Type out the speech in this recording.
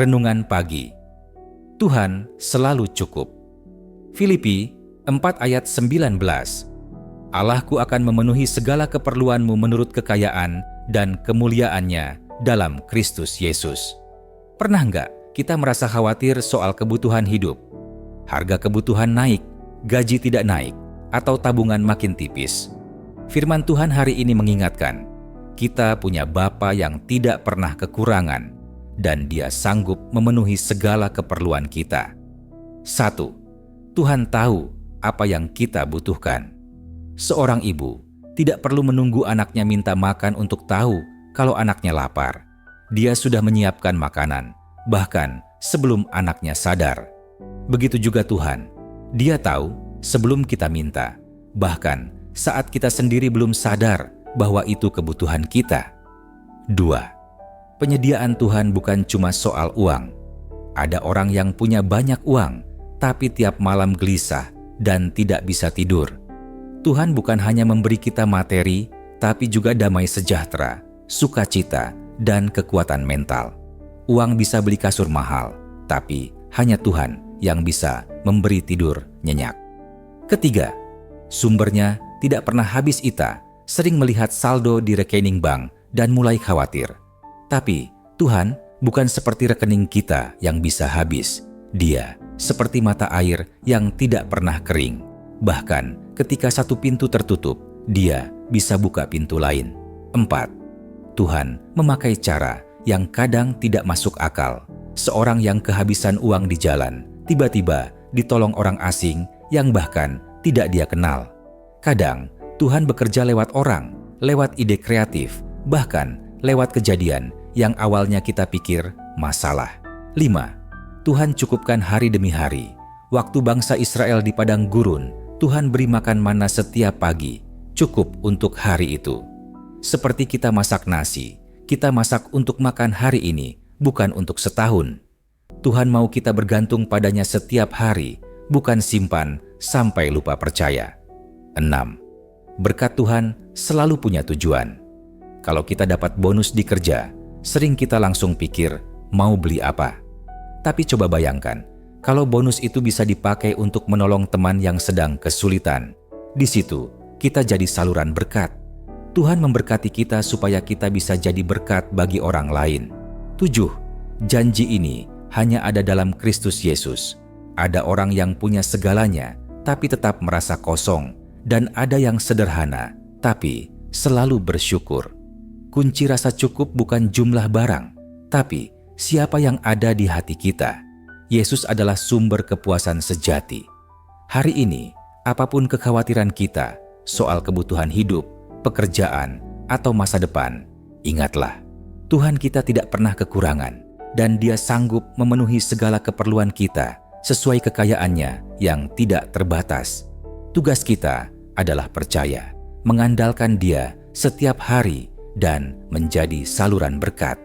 Renungan Pagi. Tuhan selalu cukup. Filipi 4 ayat 19. Allahku akan memenuhi segala keperluanmu menurut kekayaan dan kemuliaannya dalam Kristus Yesus. Pernah nggak kita merasa khawatir soal kebutuhan hidup? Harga kebutuhan naik, gaji tidak naik, atau tabungan makin tipis. Firman Tuhan hari ini mengingatkan, kita punya Bapa yang tidak pernah kekurangan, dan Dia sanggup memenuhi segala keperluan kita. 1. Tuhan tahu apa yang kita butuhkan. Seorang ibu tidak perlu menunggu anaknya minta makan untuk tahu kalau anaknya lapar. Dia sudah menyiapkan makanan, bahkan sebelum anaknya sadar. Begitu juga Tuhan. Dia tahu sebelum kita minta, bahkan saat kita sendiri belum sadar bahwa itu kebutuhan kita. 2. Penyediaan Tuhan bukan cuma soal uang. Ada orang yang punya banyak uang, tapi tiap malam gelisah dan tidak bisa tidur. Tuhan bukan hanya memberi kita materi, tapi juga damai sejahtera, sukacita, dan kekuatan mental. Uang bisa beli kasur mahal, tapi hanya Tuhan yang bisa memberi tidur nyenyak. 3. Sumbernya tidak pernah habis. Ita sering melihat saldo di rekening bank dan mulai khawatir. Tapi Tuhan bukan seperti rekening kita yang bisa habis. Dia seperti mata air yang tidak pernah kering. Bahkan ketika satu pintu tertutup, Dia bisa buka pintu lain. 4. Tuhan memakai cara yang kadang tidak masuk akal. Seorang yang kehabisan uang di jalan, tiba-tiba ditolong orang asing yang bahkan tidak dia kenal. Kadang Tuhan bekerja lewat orang, lewat ide kreatif, bahkan lewat kejadian yang awalnya kita pikir masalah. 5. Tuhan cukupkan hari demi hari. Waktu bangsa Israel di padang gurun, Tuhan beri makan mana setiap pagi, cukup untuk hari itu. Seperti kita masak nasi, kita masak untuk makan hari ini, bukan untuk setahun. Tuhan mau kita bergantung padanya setiap hari, bukan simpan sampai lupa percaya. 6. Berkat Tuhan selalu punya tujuan. Kalau kita dapat bonus di kerja, sering kita langsung pikir mau beli apa. Tapi coba bayangkan, kalau bonus itu bisa dipakai untuk menolong teman yang sedang kesulitan. Di situ kita jadi saluran berkat. Tuhan memberkati kita supaya kita bisa jadi berkat bagi orang lain. 7. Janji ini hanya ada dalam Kristus Yesus. Ada orang yang punya segalanya, tapi tetap merasa kosong. Dan ada yang sederhana, tapi selalu bersyukur. Kunci rasa cukup bukan jumlah barang, tapi siapa yang ada di hati kita. Yesus adalah sumber kepuasan sejati. Hari ini, apapun kekhawatiran kita soal kebutuhan hidup, pekerjaan, atau masa depan, ingatlah, Tuhan kita tidak pernah kekurangan, dan Dia sanggup memenuhi segala keperluan kita sesuai kekayaannya yang tidak terbatas. Tugas kita adalah percaya, mengandalkan Dia setiap hari, dan menjadi saluran berkat.